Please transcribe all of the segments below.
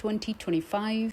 2025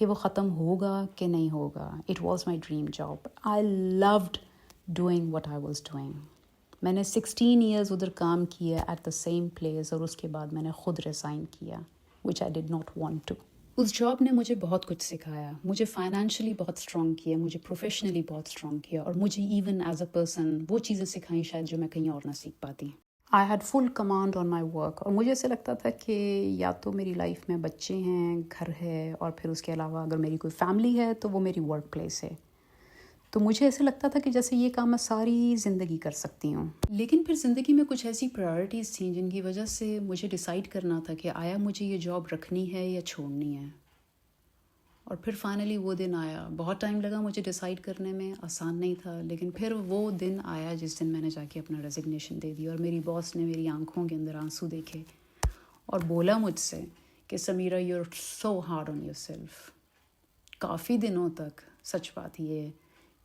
کہ وہ ختم ہوگا کہ نہیں ہوگا. It was my dream job. I loved doing what I was doing. میں نے 16 ایئرز ادھر کام کیا ایٹ دا سیم پلیس، اور اس کے بعد میں نے خود ریزائن کیا which I did not want to. اس جاب نے مجھے بہت کچھ سکھایا، مجھے فائنینشلی بہت اسٹرانگ کیا، مجھے پروفیشنلی بہت اسٹرانگ کیا، اور مجھے ایون ایز اے پرسن وہ چیزیں سکھائیں شاید جو میں کہیں اور نہ سیکھ پاتی. I had full command on my work, اور مجھے ایسے لگتا تھا کہ یا تو میری لائف میں بچے ہیں، گھر ہے، اور پھر اس کے علاوہ اگر میری کوئی فیملی ہے تو وہ میری ورک پلیس ہے. تو مجھے ایسے لگتا تھا کہ جیسے یہ کام میں ساری زندگی کر سکتی ہوں. لیکن پھر زندگی میں کچھ ایسی پرائرٹیز تھیں جن کی وجہ سے مجھے ڈیسائیڈ کرنا تھا کہ آیا مجھے یہ جاب رکھنی ہے یا چھوڑنی ہے. اور پھر فائنلی وہ دن آیا. بہت ٹائم لگا مجھے ڈیسائیڈ کرنے میں، آسان نہیں تھا، لیکن پھر وہ دن آیا جس دن میں نے جا کے اپنا ریزگنیشن دے دی، اور میری باس نے میری آنکھوں کے اندر آنسو دیکھے اور بولا مجھ سے کہ Sameera you are so hard on yourself. کافی دنوں تک سچ بات یہ ہے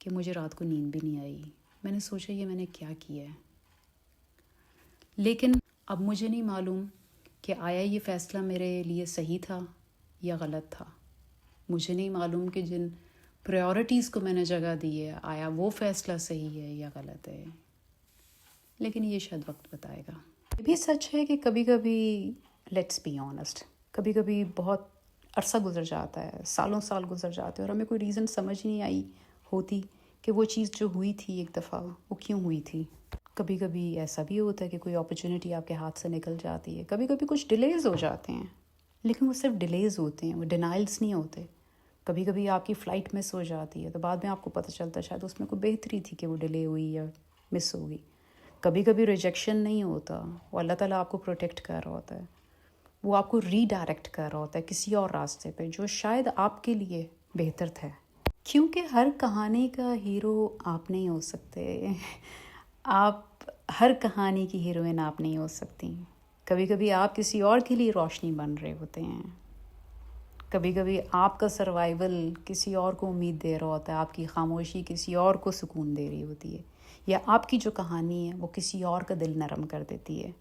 کہ مجھے رات کو نیند بھی نہیں آئی. میں نے سوچا یہ میں نے کیا کیا ہے. لیکن اب مجھے نہیں معلوم کہ آیا یہ فیصلہ میرے لیے صحیح تھا یا غلط تھا. مجھے نہیں معلوم کہ جن پریورٹیز کو میں نے جگہ دی ہے آیا وہ فیصلہ صحیح ہے یا غلط ہے. لیکن یہ شاید وقت بتائے گا. یہ بھی سچ ہے کہ کبھی کبھی لیٹس بی آنیسٹ، کبھی کبھی بہت عرصہ گزر جاتا ہے، سالوں سال گزر جاتے ہیں، اور ہمیں کوئی ریزن سمجھ نہیں آئی ہوتی کہ وہ چیز جو ہوئی تھی ایک دفعہ وہ کیوں ہوئی تھی. کبھی کبھی ایسا بھی ہوتا ہے کہ کوئی اپرچونٹی آپ کے ہاتھ سے نکل جاتی ہے. کبھی کبھی کچھ ڈیلیز ہو جاتے ہیں، لیکن وہ صرف ڈیلیز ہوتے ہیں، وہ ڈینائلس نہیں ہوتے. کبھی کبھی آپ کی فلائٹ مس ہو جاتی ہے تو بعد میں آپ کو پتہ چلتا ہے شاید اس میں کوئی بہتری تھی کہ وہ ڈیلے ہوئی یا مس ہوگی. کبھی کبھی ریجیکشن نہیں ہوتا، وہ اللہ تعالیٰ آپ کو پروٹیکٹ کر رہا ہوتا ہے، وہ آپ کو ری ڈائریکٹ کر رہا ہوتا ہے کسی اور راستے پہ جو شاید آپ کے لیے بہتر تھا. کیونکہ ہر کہانی کا ہیرو آپ نہیں ہو سکتے، آپ ہر کہانی کی ہیروئن آپ نہیں ہو سکتی. کبھی کبھی آپ کسی اور کے لیے روشنی بن رہے ہوتے ہیں، کبھی کبھی آپ کا سروائیول کسی اور کو امید دے رہا ہوتا ہے، آپ کی خاموشی کسی اور کو سکون دے رہی ہوتی ہے، یا آپ کی جو کہانی ہے وہ کسی اور کا دل نرم کر دیتی ہے.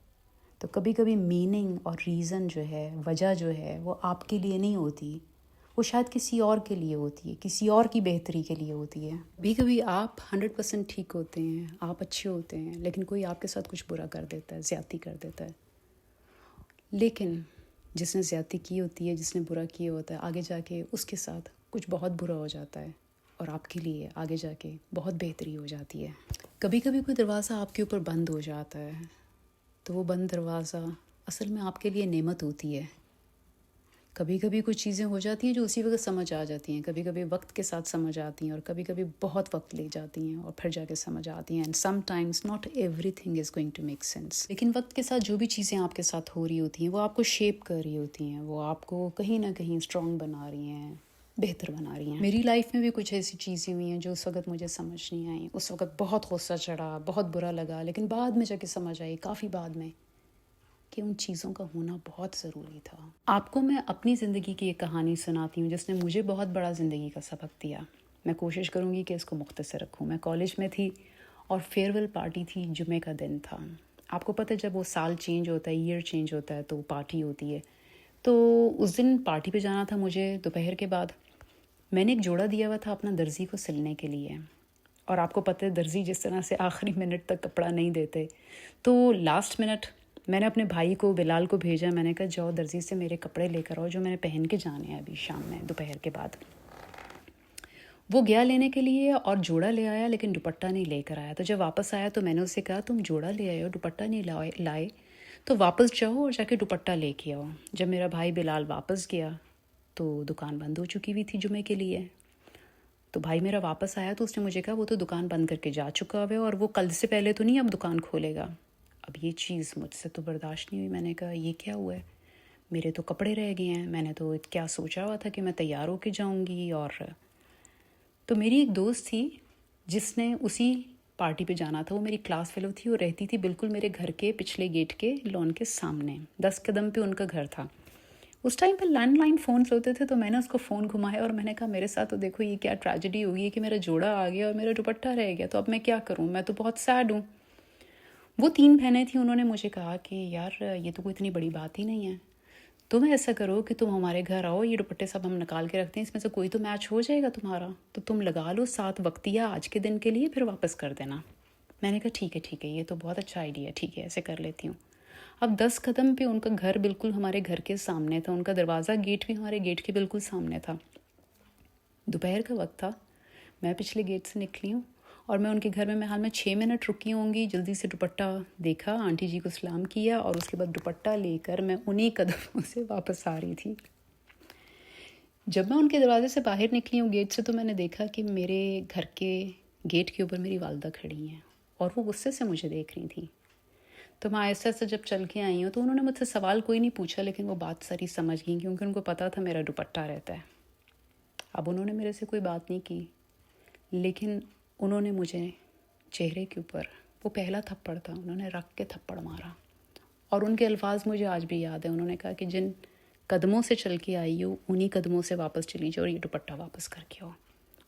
تو کبھی کبھی میننگ اور ریزن جو ہے، وجہ جو ہے، وہ آپ کے لیے نہیں ہوتی، وہ شاید کسی اور کے لیے ہوتی ہے، کسی اور کی بہتری کے لیے ہوتی ہے. کبھی کبھی آپ 100% ٹھیک ہوتے ہیں، آپ اچھے ہوتے ہیں، لیکن کوئی آپ کے ساتھ کچھ برا کر دیتا ہے، زیادتی کر دیتا ہے. لیکن جس نے زیادتی کی ہوتی ہے، جس نے برا کیا ہوتا ہے، آگے جا کے اس کے ساتھ کچھ بہت برا ہو جاتا ہے، اور آپ کے لیے آگے جا کے بہت بہتری ہو جاتی ہے. کبھی کبھی کوئی دروازہ آپ کے اوپر بند ہو جاتا ہے، تو وہ بند دروازہ اصل میں آپ کے لیے نعمت ہوتی ہے. کبھی کبھی کچھ چیزیں ہو جاتی ہیں جو اسی وقت سمجھ آ جاتی ہیں، کبھی کبھی وقت کے ساتھ سمجھ آتی ہیں، اور کبھی کبھی بہت وقت لے جاتی ہیں اور پھر جا کے سمجھ آتی ہیں. And sometimes not everything is going to make sense. لیکن وقت کے ساتھ جو بھی چیزیں آپ کے ساتھ ہو رہی ہوتی ہیں وہ آپ کو شیپ کر رہی ہوتی ہیں، وہ آپ کو کہیں نہ کہیں اسٹرانگ بنا رہی ہیں، بہتر بنا رہی ہیں. میری لائف میں بھی کچھ ایسی چیزیں ہوئی ہیں جو اس وقت مجھے سمجھ نہیں آئیں. اس وقت بہت غصہ چڑھا، بہت برا لگا، لیکن بعد میں جا کے سمجھ آئی، کافی بعد میں، کہ ان چیزوں کا ہونا بہت ضروری تھا. آپ کو میں اپنی زندگی کی ایک کہانی سناتی ہوں جس نے مجھے بہت بڑا زندگی کا سبق دیا. میں کوشش کروں گی کہ اس کو مختصر رکھوں. میں کالج میں تھی اور فیئرویل پارٹی تھی، جمعے کا دن تھا. آپ کو پتہ ہے جب وہ سال چینج ہوتا ہے، ایئر چینج ہوتا ہے، تو پارٹی ہوتی ہے. تو اس دن پارٹی پہ جانا تھا مجھے دوپہر کے بعد. میں نے ایک جوڑا دیا ہوا تھا اپنا درزی کو سلنے کے لیے، اور آپ کو پتہ ہے درزی جس طرح سے آخری منٹ تک کپڑا نہیں دیتے، تو لاسٹ منٹ میں نے اپنے بھائی کو، بلال کو بھیجا. میں نے کہا جاؤ درزی سے میرے کپڑے لے کر آؤ جو میں نے پہن کے جانے ہیں ابھی شام میں، دوپہر کے بعد. وہ گیا لینے کے لیے اور جوڑا لے آیا، لیکن دوپٹہ نہیں لے کر آیا. تو جب واپس آیا تو میں نے اسے کہا تم جوڑا لے آئے ہو، دوپٹہ نہیں لائے، تو واپس جاؤ اور جا کے دوپٹہ لے کے آؤ. جب میرا بھائی بلال واپس گیا تو دکان بند ہو چکی ہوئی تھی جمعے کے لیے. تو بھائی میرا واپس آیا تو اس نے مجھے کہا وہ تو دکان بند کر کے جا چکا ہے اور وہ کل سے پہلے تو نہیں اب دکان کھولے گا. اب یہ چیز مجھ سے تو برداشت نہیں ہوئی. میں نے کہا یہ کیا ہوا ہے، میرے تو کپڑے رہ گئے ہیں، میں نے تو کیا سوچا ہوا تھا کہ میں تیار ہو کے جاؤں گی. اور تو میری ایک دوست تھی جس نے اسی پارٹی پہ جانا تھا، وہ میری کلاس فیلو تھی، وہ رہتی تھی بالکل میرے گھر کے پچھلے گیٹ کے لون کے سامنے، 10 قدم پہ ان کا گھر تھا. اس ٹائم پہ لینڈ لائن فونس ہوتے تھے، تو میں نے اس کو فون گھمایا اور میں نے کہا میرے ساتھ تو دیکھو یہ کیا ٹریجڈی ہوئی ہے کہ میرا جوڑا آ گیا اور میرا دوپٹہ رہ گیا، تو اب میں کیا کروں، میں تو بہت سیڈ ہوں. وہ 3 بہنیں تھیں، انہوں نے مجھے کہا کہ یار یہ تو کوئی اتنی بڑی بات ہی نہیں ہے. تم ایسا کرو کہ تم ہمارے گھر آؤ, یہ دوپٹے سب ہم نکال کے رکھتے ہیں, اس میں سے کوئی تو میچ ہو جائے گا تمہارا, تو تم لگا لو 7 وقتیہ آج کے دن کے لیے, پھر واپس کر دینا. میں نے کہا ٹھیک ہے, یہ تو بہت اچھا آئیڈیا ہے, ٹھیک ہے ایسے کر لیتی ہوں. اب 10 قدم پہ ان کا گھر بالکل ہمارے گھر کے سامنے تھا, ان کا دروازہ گیٹ بھی ہمارے گیٹ کے بالکل سامنے تھا. دوپہر کا وقت تھا, میں پچھلے گیٹ سے نکلی ہوں اور میں ان کے گھر میں حال میں 6 منٹ رکی ہوں گی. جلدی سے دوپٹہ دیکھا, آنٹی جی کو سلام کیا, اور اس کے بعد دوپٹہ لے کر میں انہی قدموں سے واپس آ رہی تھی. جب میں ان کے دروازے سے باہر نکلی ہوں گیٹ سے, تو میں نے دیکھا کہ میرے گھر کے گیٹ کے اوپر میری والدہ کھڑی ہیں اور وہ غصے سے مجھے دیکھ رہی تھی. تو میں آہستہ آہستہ جب چل کے آئی ہوں تو انہوں نے مجھ سے سوال کوئی نہیں پوچھا, لیکن وہ بات ساری سمجھ گئیں کیونکہ ان کو پتہ تھا میرا دوپٹہ رہتا ہے. اب انہوں نے میرے سے کوئی بات نہیں کی, لیکن انہوں نے مجھے چہرے کے اوپر, وہ پہلا تھپڑ تھا, انہوں نے رکھ کے تھپڑ مارا. اور ان کے الفاظ مجھے آج بھی یاد ہیں. انہوں نے کہا کہ جن قدموں سے چل کے آئی ہو انہی قدموں سے واپس چلی جاؤ اور یہ دوپٹہ واپس کر کے آؤ.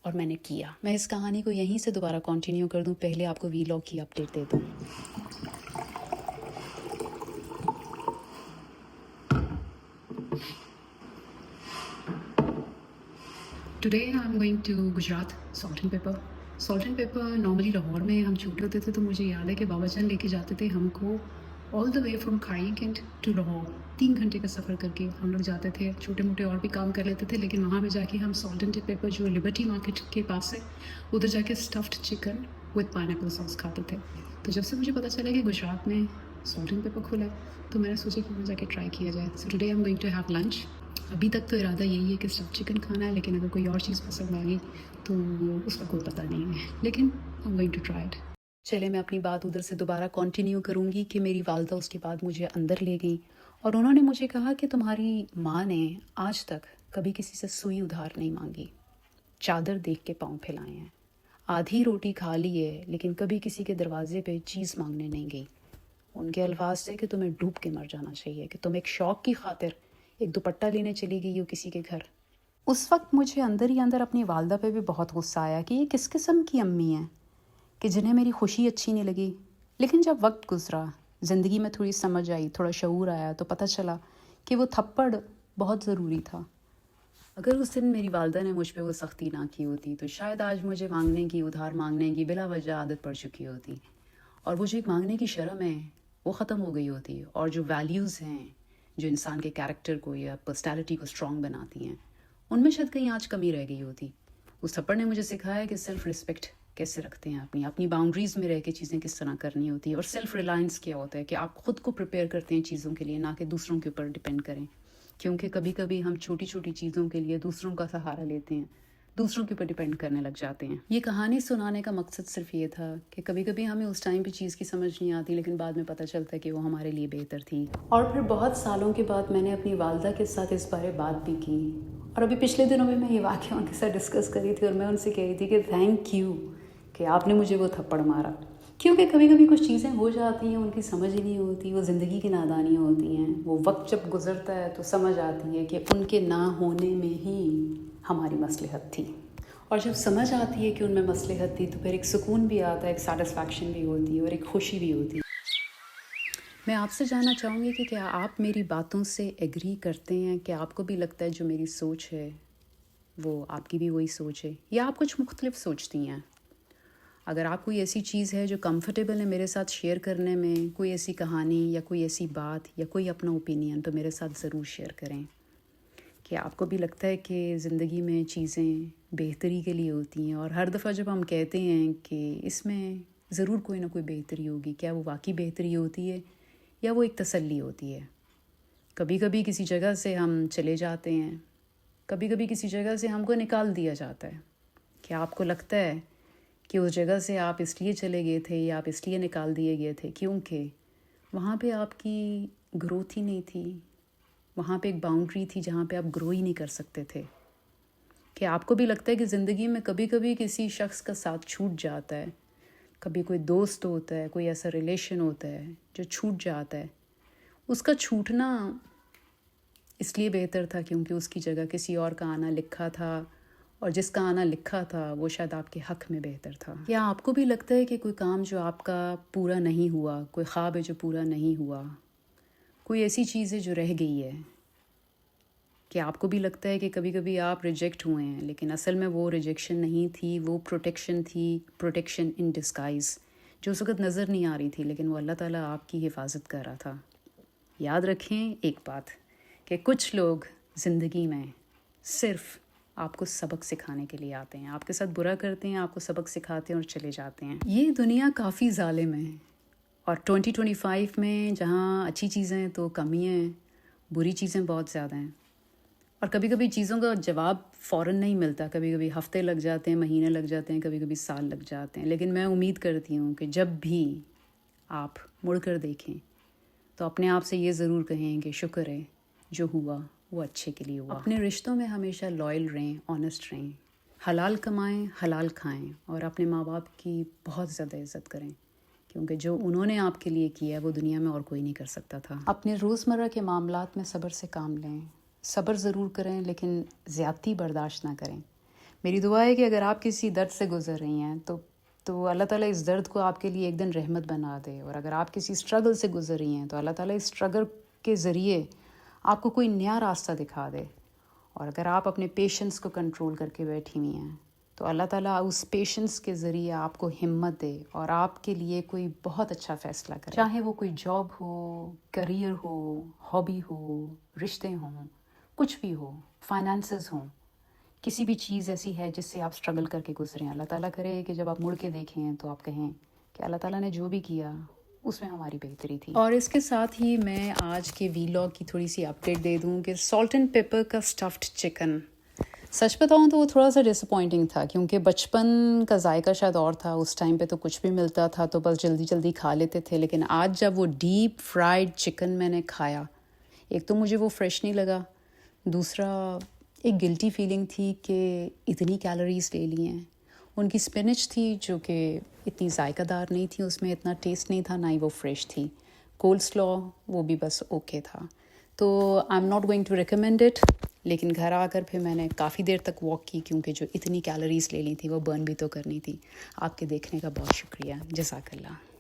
اور میں نے کیا. میں اس کہانی کو یہیں سے دوبارہ کنٹینیو کر دوں, پہلے آپ کو ویلاگ کی اپڈیٹ دے دوں. Today I am going to Gujrat, salt and pepper. Salt and pepper normally Lahore میں ہم چھوٹے ہوتے تھے تو مجھے یاد ہے کہ بابا جان لے کے جاتے تھے ہم کو آل دا وے فرام کھائی کینٹ ٹو لاہور. 3 گھنٹے کا سفر کر کے ہم لوگ جاتے تھے. چھوٹے موٹے اور بھی کام کر لیتے تھے, لیکن وہاں پہ جا کے ہم سالٹ اینڈ پیپر جو لبرٹی مارکیٹ کے پاس ہے ادھر جا کے اسٹفڈ چکن وتھ پائن ایپل ساس کھاتے تھے. تو جب سے مجھے پتہ چلا کہ گجرات میں سالٹ اینڈ پیپر کھلا ہے تو میں نے سوچا کہ وہاں جا کے ٹرائی کیا جائے. So today I am going to have lunch. ابھی تک تو ارادہ یہی ہے کہ اسٹف چکن کھانا ہے, لیکن اگر کوئی اور چیز پسند آ گئی تو اس کا کوئی پتہ نہیں ہے, لیکن I am going to try it. چلے میں اپنی بات ادھر سے دوبارہ کنٹینیو کروں گی کہ میری والدہ اس کے بعد مجھے اندر لے گئی اور انہوں نے مجھے کہا کہ تمہاری ماں نے آج تک کبھی کسی سے سوئی ادھار نہیں مانگی, چادر دیکھ کے پاؤں پھیلائے ہیں, آدھی روٹی کھا لی ہے لیکن کبھی کسی کے دروازے پہ چیز مانگنے نہیں گئی. ان کے الفاظ تھے کہ تمہیں ڈوب کے مر جانا چاہیے, کہ تم ایک شوق کی خاطر ایک دوپٹہ لینے چلی گئی ہو کسی کے گھر. اس وقت مجھے اندر ہی اندر اپنی والدہ پہ بھی بہت غصہ آیا کہ یہ کس قسم کی امی ہیں کہ جنہیں میری خوشی اچھی نہیں لگی. لیکن جب وقت گزرا, زندگی میں تھوڑی سمجھ آئی, تھوڑا شعور آیا, تو پتہ چلا کہ وہ تھپڑ بہت ضروری تھا. اگر اس دن میری والدہ نے مجھ پہ وہ سختی نہ کی ہوتی تو شاید آج مجھے مانگنے کی, ادھار مانگنے کی بلا وجہ عادت پڑ چکی ہوتی, اور وہ جو ایک مانگنے کی شرم ہے وہ ختم ہو گئی ہوتی, اور جو ویلیوز ہیں جو انسان کے کیریکٹر کو یا پرسنالٹی کو اسٹرانگ بناتی ہیں ان میں شاید کہیں آج کمی رہ گئی ہوتی. اس تھپڑ نے مجھے سکھایا کہ سیلف رسپیکٹ کیسے رکھتے ہیں, اپنی باؤنڈریز میں رہ کے چیزیں کس طرح کرنی ہوتی ہے, اور سیلف ریلائنس کیا ہوتا ہے کہ آپ خود کو پریپیئر کرتے ہیں چیزوں کے لیے, نہ کہ دوسروں کے اوپر ڈپینڈ کریں. کیونکہ کبھی کبھی ہم چھوٹی چھوٹی چیزوں کے لیے دوسروں کا سہارا لیتے ہیں, دوسروں کے اوپر ڈپینڈ کرنے لگ جاتے ہیں. یہ کہانی سنانے کا مقصد صرف یہ تھا کہ کبھی کبھی ہمیں اس ٹائم پہ چیز کی سمجھ نہیں آتی, لیکن بعد میں پتہ چلتا ہے کہ وہ ہمارے لیے بہتر تھی. اور پھر بہت سالوں کے بعد میں نے اپنی والدہ کے ساتھ اس بارے بات بھی کی, اور ابھی پچھلے دنوں میں یہ واقعہ ان کے ساتھ ڈسکس کری تھی, اور میں ان سے کہہ رہی تھی کہ تھینک یو کہ آپ نے مجھے وہ تھپڑ مارا. کیونکہ کبھی کبھی کچھ چیزیں ہو جاتی ہیں ان کی سمجھ ہی نہیں ہوتی, وہ زندگی کی نادانیاں ہوتی ہیں. وہ وقت جب گزرتا ہے تو سمجھ آتی ہے کہ ان کے نہ ہونے میں ہی ہماری مصلحت تھی, اور جب سمجھ آتی ہے کہ ان میں مصلحت تھی تو پھر ایک سکون بھی آتا ہے, ایک سیٹسفیکشن بھی ہوتی ہے, اور ایک خوشی بھی ہوتی ہے. میں آپ سے جاننا چاہوں گی کہ کیا آپ میری باتوں سے ایگری کرتے ہیں, کہ آپ کو بھی لگتا ہے جو میری سوچ ہے وہ آپ کی بھی وہی سوچ ہے, یا آپ کچھ مختلف سوچتی ہیں. اگر آپ کوئی ایسی چیز ہے جو کمفرٹیبل ہے میرے ساتھ شیئر کرنے میں, کوئی ایسی کہانی یا کوئی ایسی بات یا کوئی اپنا اوپینین, تو میرے ساتھ ضرور شیئر کریں. کہ آپ کو بھی لگتا ہے کہ زندگی میں چیزیں بہتری کے لیے ہوتی ہیں, اور ہر دفعہ جب ہم کہتے ہیں کہ اس میں ضرور کوئی نہ کوئی بہتری ہوگی, کیا وہ واقعی بہتری ہوتی ہے یا وہ ایک تسلی ہوتی ہے؟ کبھی کبھی کسی جگہ سے ہم چلے جاتے ہیں, کبھی کبھی کسی جگہ سے ہم کو نکال دیا جاتا ہے. کیا آپ کو لگتا ہے کہ اس جگہ سے آپ اس لیے چلے گئے تھے یا آپ اس لیے نکال دیے گئے تھے کیونکہ وہاں پہ آپ کی گروتھ ہی نہیں تھی, وہاں پہ ایک باؤنڈری تھی جہاں پہ آپ گرو ہی نہیں کر سکتے تھے؟ کہ آپ کو بھی لگتا ہے کہ زندگی میں کبھی کبھی کسی شخص کا ساتھ چھوٹ جاتا ہے, کبھی کوئی دوست ہوتا ہے, کوئی ایسا ریلیشن ہوتا ہے جو چھوٹ جاتا ہے, اس کا چھوٹنا اس لیے بہتر تھا کیونکہ اس کی جگہ کسی اور کا آنا لکھا تھا, اور جس کا آنا لکھا تھا وہ شاید آپ کے حق میں بہتر تھا. یا آپ کو بھی لگتا ہے کہ کوئی کام جو آپ کا پورا نہیں ہوا, کوئی خواب ہے جو پورا نہیں ہوا, کوئی ایسی چیز ہے جو رہ گئی ہے, کہ آپ کو بھی لگتا ہے کہ کبھی کبھی آپ ریجیکٹ ہوئے ہیں، لیکن اصل میں وہ ریجیکشن نہیں تھی، وہ پروٹیکشن تھی، پروٹیکشن ان ڈسگائز، جو اس وقت نظر نہیں آ رہی تھی، لیکن وہ اللہ تعالیٰ آپ کی حفاظت کر رہا تھا۔ یاد رکھیں ایک بات کہ کچھ لوگ زندگی میں صرف آپ کو سبق سکھانے کے لیے آتے ہیں، آپ کے ساتھ برا کرتے ہیں، آپ کو سبق سکھاتے ہیں اور چلے جاتے ہیں۔ یہ دنیا کافی ظالم ہے، اور 2025 میں جہاں اچھی چیزیں ہیں تو کمی ہیں، بری چیزیں بہت زیادہ ہیں، اور کبھی کبھی چیزوں کا جواب فوراً نہیں ملتا، کبھی کبھی ہفتے لگ جاتے ہیں، مہینے لگ جاتے ہیں، کبھی کبھی سال لگ جاتے ہیں، لیکن میں امید کرتی ہوں کہ جب بھی آپ مڑ کر دیکھیں تو اپنے آپ سے یہ ضرور کہیں کہ شکر ہے جو ہوا وہ اچھے کے لیے ہوا۔ اپنے رشتوں میں ہمیشہ لائل رہیں، آنیسٹ رہیں، حلال کمائیں، حلال کھائیں، اور اپنے ماں باپ کی بہت زیادہ عزت کریں، کیونکہ جو انہوں نے آپ کے لیے کیا وہ دنیا میں اور کوئی نہیں کر سکتا تھا۔ اپنے روزمرہ کے معاملات میں صبر سے کام لیں، صبر ضرور کریں لیکن زیادتی برداشت نہ کریں۔ میری دعا ہے کہ اگر آپ کسی درد سے گزر رہی ہیں تو اللہ تعالیٰ اس درد کو آپ کے لیے ایک دن رحمت بنا دے، اور اگر آپ کسی اسٹرگل سے گزر رہی ہیں تو اللہ تعالیٰ اس اسٹرگل کے ذریعے آپ کو کوئی نیا راستہ دکھا دے، اور اگر آپ اپنے پیشنس کو کنٹرول کر کے بیٹھی ہوئی ہیں تو اللہ تعالیٰ اس پیشنس کے ذریعے آپ کو ہمت دے اور آپ کے لیے کوئی بہت اچھا فیصلہ کرے، چاہے وہ کوئی جاب ہو، کریئر ہو، ہابی ہو، رشتے ہوں، کچھ بھی ہو، فائنانسز ہوں، کسی بھی چیز ایسی ہے جس سے آپ اسٹرگل کر کے گزریں، اللہ تعالیٰ کرے کہ جب آپ مڑ کے دیکھیں تو آپ کہیں کہ اللہ تعالیٰ نے جو بھی کیا اس میں ہماری بہتری تھی۔ اور اس کے ساتھ ہی میں آج کے ویلاگ کی تھوڑی سی اپڈیٹ دے دوں کہ سالٹ اینڈ پیپر کا اسٹفڈ چکن، سچ بتاؤں تو وہ تھوڑا سا ڈس اپوائنٹنگ تھا، کیونکہ بچپن کا ذائقہ شاید اور تھا، اس ٹائم پہ تو کچھ بھی ملتا تھا تو بس جلدی جلدی کھا لیتے تھے، لیکن آج جب وہ ڈیپ فرائیڈ چکن میں نے کھایا، ایک تو مجھے وہ فریش نہیں لگا، دوسرا ایک گلٹی فیلنگ تھی کہ اتنی کیلوریز لے لی ہیں۔ ان کی اسپینچ تھی جو کہ اتنی ذائقہ دار نہیں تھی، اس میں اتنا ٹیسٹ نہیں تھا، نہ ہی وہ فریش تھی۔ کولڈ سلو وہ بھی بس اوکے تھا، تو I am not going to recommend it, لیکن گھر آ کر پھر میں نے کافی دیر تک واک کی، کیونکہ جو اتنی کیلوریز لے لی تھی وہ برن بھی تو کرنی تھی۔ آپ کے دیکھنے کا بہت شکریہ، جزاک اللہ۔